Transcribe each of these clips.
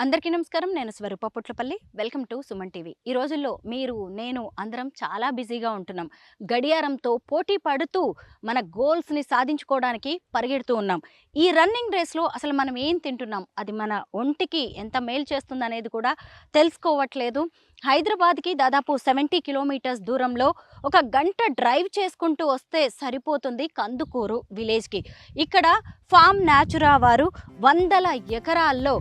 అందరికీ నమస్కారం. నేను Swaroopa Putlapalli. Welcome to Suman TV. ఈ రోజుల్లో మీరు, నేను అందరం చాలా బిజీగా ఉంటున్నాం. గడియారంతో పోటీ పడుతూ మన గోల్స్‌ని సాధించుకోవడానికి పరిగెడుతూ ఉన్నాం. ఈ రన్నింగ్ రేస్‌లో అసలు మనం ఏం తింటున్నాం? అది మన ఒంటికి ఎంత మేలు చేస్తుందనేది కూడా తెలుసుకోవట్లేదు. హైదరాబాద్‌కి దాదాపు 70 కిలోమీటర్స్ దూరంలో ఒక గంట డ్రైవ్ చేసుకుంటూ వస్తే సరిపోతుంది కందుకూరు విలేజ్‌కి. ఇక్కడ ఫార్మ్ న్యాచురా వారు వందల ఎకరాల్లో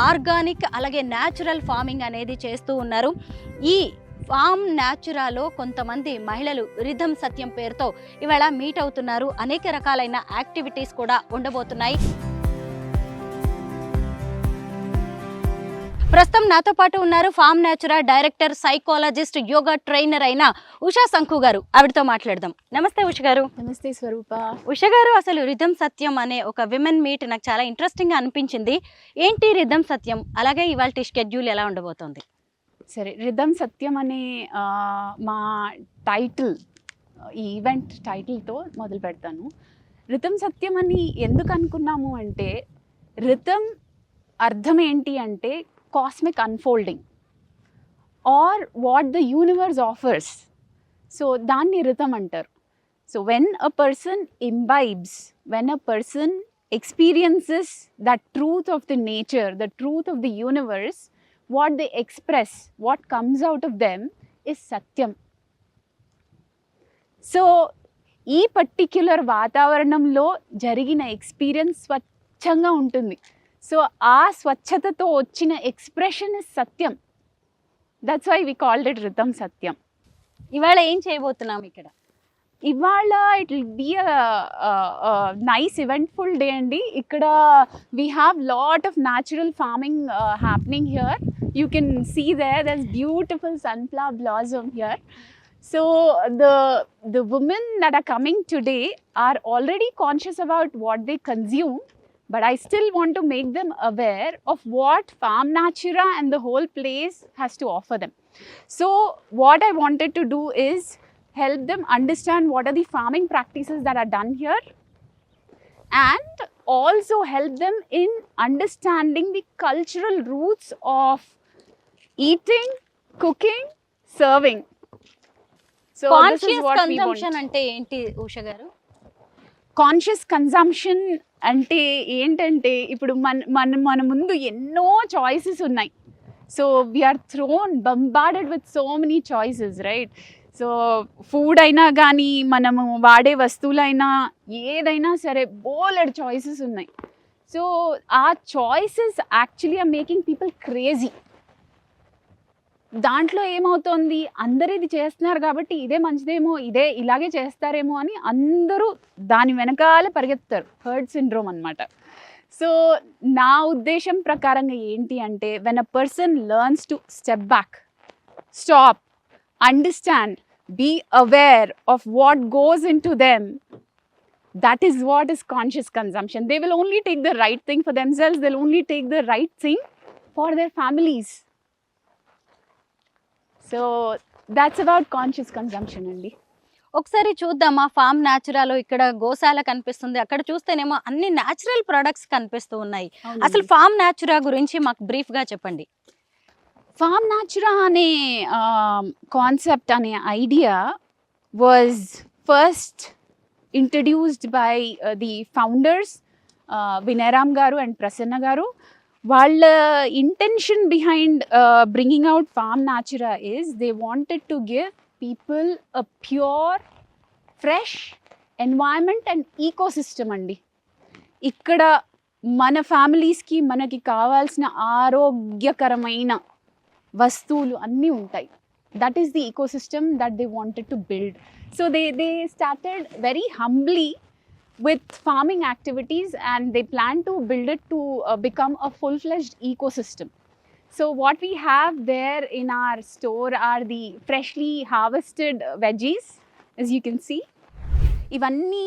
ఆర్గానిక్ అలాగే న్యాచురల్ ఫార్మింగ్ అనేది చేస్తూ ఉన్నారు. ఈ ఫామ్ న్యాచురాలో కొంతమంది మహిళలు రిథమ్ సత్యం పేరుతో ఇవాళ మీట్ అవుతున్నారు. అనేక రకాలైన యాక్టివిటీస్ కూడా ఉండబోతున్నాయి. ప్రస్తుతం నాతో పాటు ఉన్నారు Pharm Natura director, psychologist, yoga trainer అయిన ఉషా సంఖు గారు. ఆవిడతో మాట్లాడదాం. నమస్తే ఉష గారు. నమస్తే స్వరూప. ఉష గారు, అసలు రిథమ్ సత్యం అనే ఒక విమెన్ మీట్ నాకు చాలా ఇంట్రెస్టింగ్గా అనిపించింది. ఏంటి రిథమ్ సత్యం? అలాగే ఇవాళ షెడ్యూల్ ఎలా ఉండబోతోంది? సరే, రిథమ్ సత్యం అనే మా టైటిల్, ఈ ఈవెంట్ టైటిల్తో మొదలు పెడతాను. రిథమ్ సత్యం అని ఎందుకు అనుకున్నాము అంటే, రిథమ్ అర్థం ఏంటి అంటే cosmic unfolding or what the universe offers. So దాన్ని రిథమ్ అంటారు. So when a person imbibes, when a person experiences that truth of the nature, the truth of the universe, what they express, what comes out of them is satyam. So ఈ particular వాతావరణంలో జరిగిన experience స్వచ్ఛంగా ఉంటుంది. So ఆ స్వచ్ఛతతో వచ్చిన expression is సత్యం. That's why we called it Rhythm Satyam. ఇవాళ ఏం చేయబోతున్నాం ఇక్కడ? ఇవాళ it will be nice eventful day అండి. ఇక్కడ we have lot of natural farming happening here. You can see there's beautiful sunflower blossom here. So the women that are coming today are already conscious about what they consume, but I still want to make them aware of what Farm Natura and the whole place has to offer them. So what I wanted to do is help them understand what are the farming practices that are done here, and also help them in understanding the cultural roots of eating, cooking, serving. So this is what we want. Consumption అంటే ఏంటి ఉష గారు? Conscious consumption అంటే ఏంటంటే, ఇప్పుడు మన ముందు ఎన్నో choices ఉన్నాయి. So we're bombarded with so many choices, right? So food అయినా కానీ, మనము వాడే వస్తువులైనా, ఏదైనా సరే బోలెడ్ చాయిసెస్ ఉన్నాయి. సో ఆ choices actually are making people crazy. దాంట్లో ఏమవుతోంది, అందరూ ఇది చేస్తున్నారు కాబట్టి ఇదే మంచిదేమో, ఇదే ఇలాగే చేస్తారేమో అని అందరూ దాని వెనకాల పరిగెత్తారు. హర్డ్ సిండ్రోమ్ అనమాట. సో నా ఉద్దేశం ప్రకారంగా ఏంటి అంటే, when a person learns to step back, stop, understand, be aware of what goes into them, that is what is conscious consumption. They will only take the right thing for themselves. They'll only take the right thing for their families. So that's about conscious consumption అండి. ఒకసారి చూద్దామా form న్యాచురాలో? ఇక్కడ గోశాల కనిపిస్తుంది, అక్కడ చూస్తేనేమో అన్ని natural products కనిపిస్తూ ఉన్నాయి. అసలు ఫామ్ న్యాచురా గురించి మాకు బ్రీఫ్గా చెప్పండి. ఫామ్ న్యాచురా అనే కాన్సెప్ట్ అనే idea was first introduced by the founders Vinayaram garu and Prasanna garu. వాళ్ళ intention behind bringing out Farm Natura is they wanted to give people a pure, fresh environment and ecosystem అండి. ఇక్కడ మన ఫ్యామిలీస్కి మనకి కావాల్సిన ఆరోగ్యకరమైన వస్తువులు అన్నీ ఉంటాయి. That is the ecosystem that they wanted to build. So they started very humbly with farming activities, and they plan to build it to become a full-fledged ecosystem. So what we have there in our store are the freshly harvested veggies, as you can see. ఇవన్నీ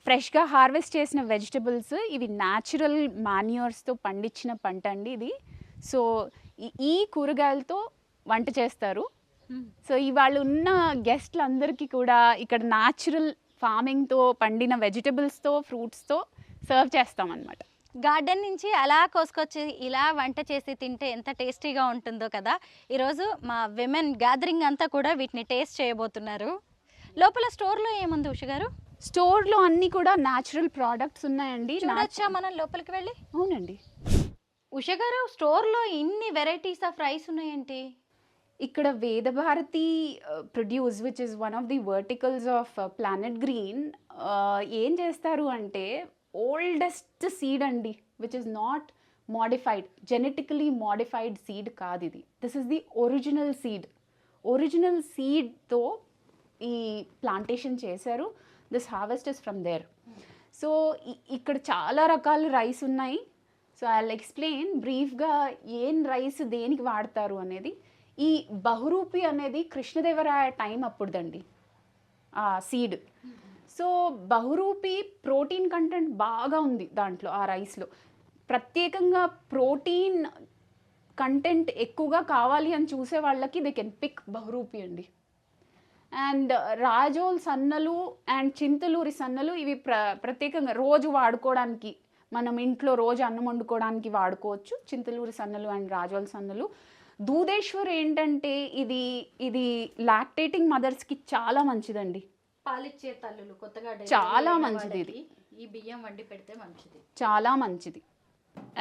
ఫ్రెష్గా harvest చేసిన vegetables. ఇవి natural మాన్యూర్స్తో పండించిన పంట అండి ఇది. So ఈ కూరగాయలతో వంట చేస్తారు. సో ఇవాళ ఉన్న గెస్ట్లందరికీ కూడా ఇక్కడ న్యాచురల్ ఫార్మింగ్తో పండిన వెజిటబుల్స్తో, ఫ్రూట్స్తో సర్వ్ చేస్తామన్నమాట. గార్డెన్ నుంచి అలా కోసుకొచ్చి ఇలా వంట చేసి తింటే ఎంత టేస్టీగా ఉంటుందో కదా. ఈరోజు మా విమెన్ గ్యాదరింగ్ అంతా కూడా వీటిని టేస్ట్ చేయబోతున్నారు. లోపల స్టోర్లో ఏముంది ఉష గారు? స్టోర్లో అన్నీ కూడా న్యాచురల్ ప్రోడక్ట్స్ ఉన్నాయండి. చూడొచ్చా మనం లోపలికి వెళ్ళి? అవునండి. ఉష గారు, స్టోర్లో ఇన్ని వెరైటీస్ ఆఫ్ రైస్ ఉన్నాయేంటి? ఇక్కడ Vedabharati produce which is one of the verticals of Planet Green ఏం చేస్తారు అంటే ఓల్డెస్ట్ సీడ్ అండి, which is not modified, genetically modified seed కాదు ఇది. This is the original seed. Original సీడ్తో ఈ ప్లాంటేషన్ చేశారు. This harvest is from there. So ఇక్కడ చాలా రకాల రైస్ ఉన్నాయి. సో ఐ విల్ ఎక్స్ప్లెయిన్ బ్రీఫ్గా ఏం రైస్ దేనికి వాడతారు అనేది. ఈ బహురూపి అనేది కృష్ణదేవరాయ టైం అప్పుడుదండి ఆ సీడ్. సో బహురూపి ప్రోటీన్ కంటెంట్ బాగా ఉంది దాంట్లో, ఆ రైస్లో. ప్రత్యేకంగా ప్రోటీన్ కంటెంట్ ఎక్కువగా కావాలి అని చూసే వాళ్ళకి దే కెన్ పిక్ బహురూపి అండి. అండ్ రాజోల్ సన్నలు అండ్ చింతలూరి సన్నలు ఇవి ప్రత్యేకంగా రోజు వాడుకోవడానికి, మనం ఇంట్లో రోజు అన్నం వండుకోవడానికి వాడుకోవచ్చు చింతలూరి సన్నలు అండ్ రాజోల్ సన్నలు. దూదేశ్వర్ ఏంటంటే ఇది ఇది లాక్టేటింగ్ మదర్స్కి చాలా మంచిదండి. పాలిచ్చే తల్లులు కొత్తగా చాలా మంచిది ఇది. ఈ బియ్యం వండి పెడితే మంచిది, చాలా మంచిది.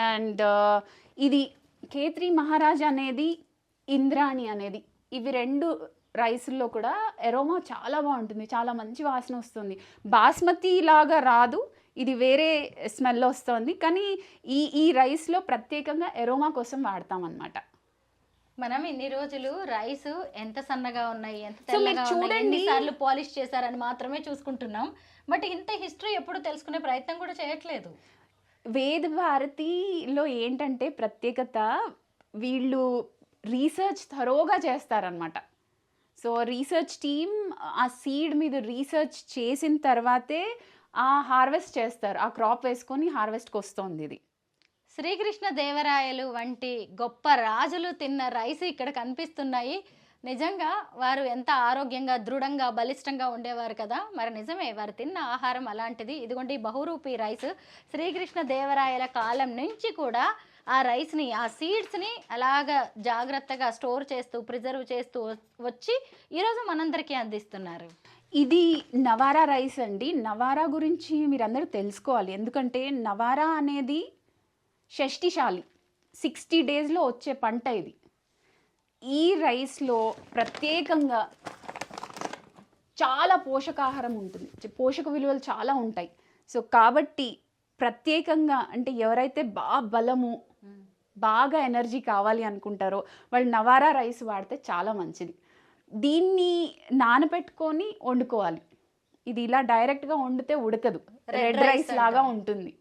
అండ్ ఇది కేత్రి మహారాజ్ అనేది, ఇంద్రాణి అనేది, ఇవి రెండు రైస్లో కూడా ఎరోమా చాలా బాగుంటుంది, చాలా మంచి వాసన వస్తుంది. బాస్మతి లాగా రాదు, ఇది వేరే స్మెల్ వస్తుంది. కానీ ఈ రైస్లో ప్రత్యేకంగా ఎరోమా కోసం వాడతామన్నమాట. మనం ఇన్ని రోజులు రైస్ ఎంత సన్నగా ఉన్నాయి, ఎంత తెల్లగా ఉన్నాయి, ఎన్నిసార్లు పాలిష్ చేశారని మాత్రమే చూసుకుంటున్నాం. బట్ ఇంత హిస్టరీ ఎప్పుడు తెలుసుకునే ప్రయత్నం కూడా చేయట్లేదు. వేద భారతిలో ఏంటంటే ప్రత్యేకత, వీళ్ళు రీసెర్చ్ థరోగా చేస్తారనమాట. సో రీసెర్చ్ టీమ్ ఆ సీడ్ మీద రీసెర్చ్ చేసిన తర్వాతే ఆ హార్వెస్ట్ చేస్తారు, ఆ క్రాప్ వేసుకొని హార్వెస్ట్కి వస్తుంది ఇది. శ్రీకృష్ణ దేవరాయలు వంటి గొప్ప రాజులు తిన్న రైస్ ఇక్కడ కనిపిస్తున్నాయి. నిజంగా వారు ఎంత ఆరోగ్యంగా, దృఢంగా, బలిష్టంగా ఉండేవారు కదా. మరి నిజమే, వారు తిన్న ఆహారం అలాంటిది. ఇదిగోండి బహురూపి రైస్. శ్రీకృష్ణ దేవరాయల కాలం నుంచి కూడా ఆ రైస్ని, ఆ సీడ్స్ని అలాగా జాగ్రత్తగా స్టోర్ చేస్తూ, ప్రిజర్వ్ చేస్తూ వచ్చి ఈరోజు మనందరికీ అందిస్తున్నారు. ఇది నవారా రైస్ అండి. నవారా గురించి మీరందరూ తెలుసుకోవాలి, ఎందుకంటే నవారా అనేది షష్టిశాలి, 60 డేస్లో వచ్చే పంట ఇది. ఈ రైస్లో ప్రత్యేకంగా చాలా పోషకాహారం ఉంటుంది, పోషక విలువలు చాలా ఉంటాయి. సో కాబట్టి ప్రత్యేకంగా అంటే ఎవరైతే బలము, బాగా ఎనర్జీ కావాలి అనుకుంటారో వాళ్ళు నవారా రైస్ వాడితే చాలా మంచిది. దీన్ని నానబెట్టుకొని వండుకోవాలి. ఇది ఇలా డైరెక్ట్గా వండితే ఉడకదు, రెడ్ రైస్ లాగా ఉంటుంది.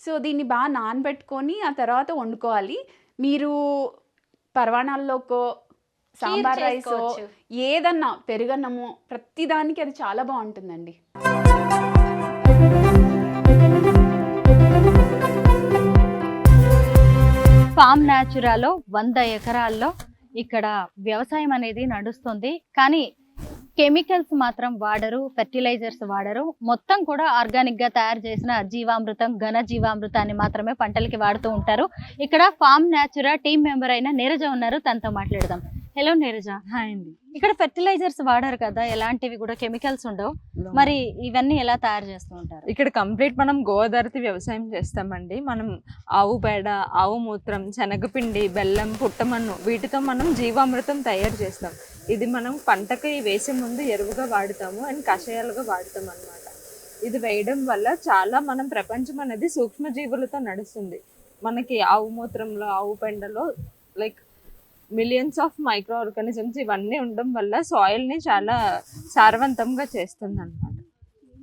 సో దీన్ని బాగా నానబెట్టుకొని ఆ తర్వాత వండుకోవాలి. మీరు పర్వాణాల్లోకో, సాంబార్ రైసో, ఏదన్నా పెరుగన్నమో, ప్రతిదానికి అది చాలా బాగుంటుందండి. ఫామ్ న్యాచురాలో 100 ఎకరాల్లో ఇక్కడ వ్యవసాయం అనేది నడుస్తుంది. కానీ కెమికల్స్ మాత్రం వాడరు, ఫెర్టిలైజర్స్ వాడరు. మొత్తం కూడా ఆర్గానిక్గా తయారు చేసిన జీవామృతం, ఘన జీవామృతాన్ని మాత్రమే పంటలకి వాడుతూ ఉంటారు. ఇక్కడ ఫామ్ న్యాచురా టీమ్ మెంబర్ అయిన నీరజ ఉన్నారు, తనతో మాట్లాడదాం. హలో నీరజ. హాయ్ అండి. ఇక్కడ ఫెర్టిలైజర్స్ వాడారు కదా, ఎలాంటివి కూడా కెమికల్స్ ఉండవు, మరి ఇవన్నీ ఎలా తయారు చేస్తూ ఉంటారు? ఇక్కడ కంప్లీట్ మనం గోదావరి వ్యవసాయం చేస్తామండి. మనం ఆవు పేడ, ఆవు మూత్రం, శనగపిండి, బెల్లం, పుట్టమన్ను, వీటితో మనం జీవామృతం తయారు చేస్తాం. ఇది మనం పంటకి వేసే ముందు ఎరువుగా వాడుతాము అండ్ కషాయాలుగా వాడుతాం అన్నమాట. ఇది వేయడం వల్ల చాలా మనం ప్రపంచం అనేది సూక్ష్మజీవులతో నడుస్తుంది. మనకి ఆవు మూత్రంలో, ఆవు పెండలో like millions of micro organisms ఇవన్నీ ఉండడం వల్ల సాయిల్ ని చాలా సారవంతంగా చేస్తుంది అన్నమాట.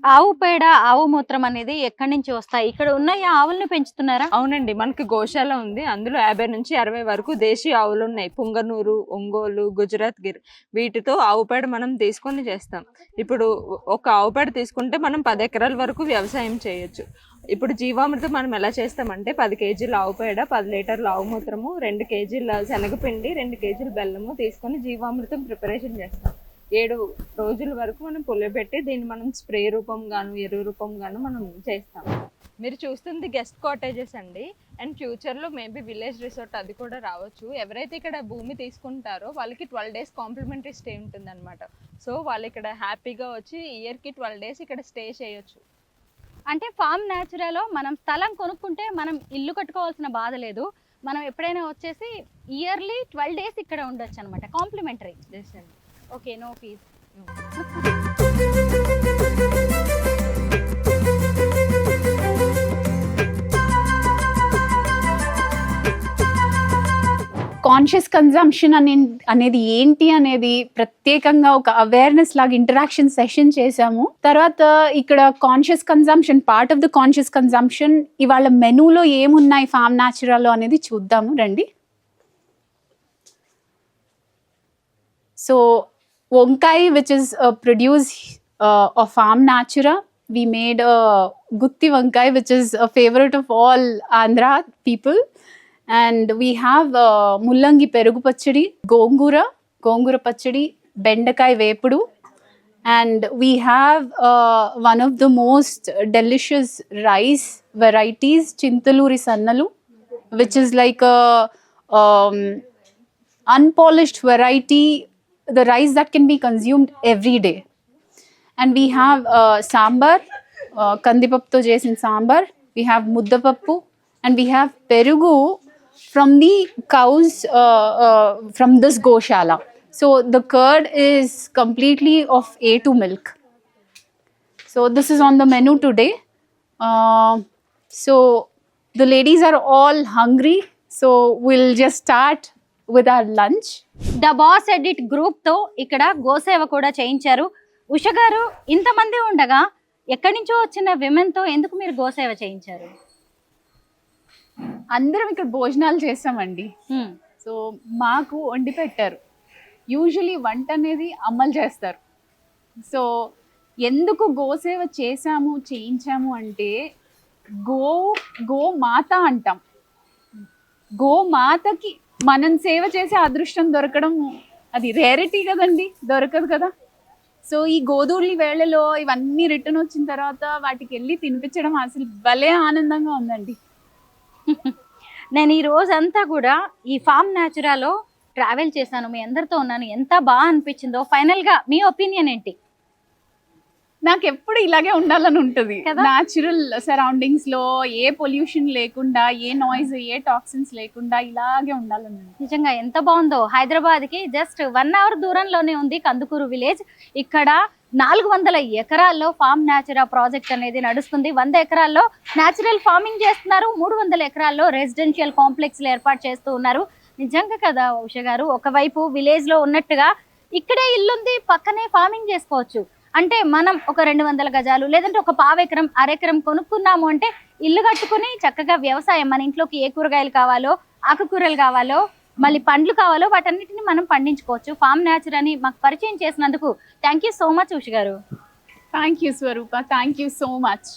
ఆవు పేడ, ఆవు మూత్రం అనేది ఎక్కడి నుంచి వస్తాయి? ఇక్కడ ఉన్న ఈ ఆవుల్ని పెంచుతున్నారా? అవునండి, మనకి గోశాల ఉంది. అందులో 50 నుంచి 60 వరకు దేశీయ ఆవులు ఉన్నాయి. పుంగనూరు, ఒంగోలు, గుజరాత్ గిర్, వీటితో ఆవు పేడ మనం తీసుకొని చేస్తాం. ఇప్పుడు ఒక ఆవు పేడ తీసుకుంటే మనం 10 ఎకరాల వరకు వ్యవసాయం చేయొచ్చు. ఇప్పుడు జీవామృతం మనం ఎలా చేస్తామంటే 10 కేజీల ఆవు పేడ, 10 లీటర్ల ఆవు మూత్రము, 2 కేజీల శనగపిండి, 2 కేజీల బెల్లము తీసుకొని జీవామృతం ప్రిపరేషన్ చేస్తాం. 7 రోజుల వరకు మనం పులియబెట్టి దీన్ని మనం స్ప్రే రూపం గాను, ఎరువు రూపం గాను మనం చేస్తాం. మీరు చూస్తుంది గెస్ట్ కాటేజెస్ అండి. అండ్ ఫ్యూచర్లో మేబీ విలేజ్ రిసార్ట్ అది కూడా రావచ్చు. ఎవరైతే ఇక్కడ భూమి తీసుకుంటారో వాళ్ళకి 12 days కాంప్లిమెంటరీ స్టే ఉంటుందన్నమాట. సో వాళ్ళు ఇక్కడ హ్యాపీగా వచ్చి ఇయర్కి 12 days ఇక్కడ స్టే చేయొచ్చు. అంటే ఫామ్ న్యాచురాలో మనం స్థలం కొనుక్కుంటే మనం ఇల్లు కట్టుకోవాల్సిన బాధ లేదు. మనం ఎప్పుడైనా వచ్చేసి ఇయర్లీ 12 days ఇక్కడ ఉండొచ్చు అనమాట, కాంప్లిమెంటరీ. ఎస్ అండి. Okay, no fees. Conscious consumption అనేది ఏంటి అనేది ప్రత్యేకంగా ఒక అవేర్నెస్ లాగా ఇంటరాక్షన్ సెషన్ చేసాము. తర్వాత ఇక్కడ conscious consumption, part of the conscious consumption ఇవాళ మెనూలో ఏమున్నాయి ఫామ్ న్యాచురాలో అనేది చూద్దాము రండి. సో వంకాయ which is produce of Farm Natura. We made a gutti vankai which is a favorite of all Andhra people. And we have mullangi perugu pachadi, gongura pachadi, bendakai vepudu, and we have one of the most delicious rice varieties, chintaluri sannalu, which is like a unpolished variety, the rice that can be consumed every day. And we have sambar, kandipapputo chesin sambar, we have muddapappu, and we have perugu from the cows from this goshala. So the curd is completely of A2 milk. So this is on the menu today. So the ladies are all hungry, so we'll just start with our lunch. The boss edit గ్రూప్తో ఇక్కడ గోసేవ కూడా చేయించారు. ఉష గారు, ఇంతమంది ఉండగా ఎక్కడి నుంచో వచ్చిన విమెన్తో ఎందుకు మీరు గోసేవ చేయించారు? అందరం ఇక్కడ భోజనాలు చేస్తామండి. సో మాకు వండి పెట్టారు. యూజువలీ వంట అనేది అమ్మలు చేస్తారు. సో ఎందుకు గోసేవ చేయించాము అంటే గోమాత అంటాం. గోమాతకి మనం సేవ చేసే అదృష్టం దొరకడం అది రేరిటీ కదండి, దొరకదు కదా. సో ఈ గోధూళి వేళలో ఇవన్నీ రిటర్న్ వచ్చిన తర్వాత వాటికి వెళ్ళి తినిపించడం అసలు భలే ఆనందంగా ఉందండి. నేను ఈ రోజంతా కూడా ఈ ఫామ్ న్యాచురాలో ట్రావెల్ చేశాను, మీ అందరితో ఉన్నాను. ఎంత బాగా అనిపించిందో, ఫైనల్గా మీ ఒపీనియన్ ఏంటి? నాకు ఎప్పుడు ఇలాగే ఉండాలని ఉంటుంది. న్యాచురల్ సరౌండింగ్స్ లో ఏ పొల్యూషన్ లేకుండా, ఏ నాయిస్, ఏ టాక్సిన్స్ లేకుండా ఇలాగే ఉండాలని. నిజంగా ఎంత బాగుందో. హైదరాబాద్కి జస్ట్ 1 hour దూరంలోనే ఉంది కందుకూరు విలేజ్. ఇక్కడ 400 ఎకరాల్లో ఫామ్ న్యాచురా ప్రాజెక్ట్ అనేది నడుస్తుంది. 100 ఎకరాల్లో న్యాచురల్ ఫార్మింగ్ చేస్తున్నారు, 300 ఎకరాల్లో రెసిడెన్షియల్ కాంప్లెక్స్లు ఏర్పాటు చేస్తూ ఉన్నారు. నిజంగా కదా ఉష గారు, ఒకవైపు విలేజ్లో ఉన్నట్టుగా ఇక్కడే ఇల్లుంది, పక్కనే ఫార్మింగ్ చేసుకోవచ్చు. అంటే మనం ఒక 200 గజాలు లేదంటే ఒక 1/2 ఎకరం, అరెకరం కొనుక్కున్నాము అంటే ఇల్లు కట్టుకుని చక్కగా వ్యవసాయం, మన ఇంట్లోకి ఏ కూరగాయలు కావాలో, ఆకుకూరలు కావాలో, మళ్ళీ పండ్లు కావాలో వాటన్నిటిని మనం పండించుకోవచ్చు. ఫామ్ న్యాచురాని మాకు పరిచయం చేసినందుకు thank you so much Usha garu. Thank you Swaroopa, thank you so much.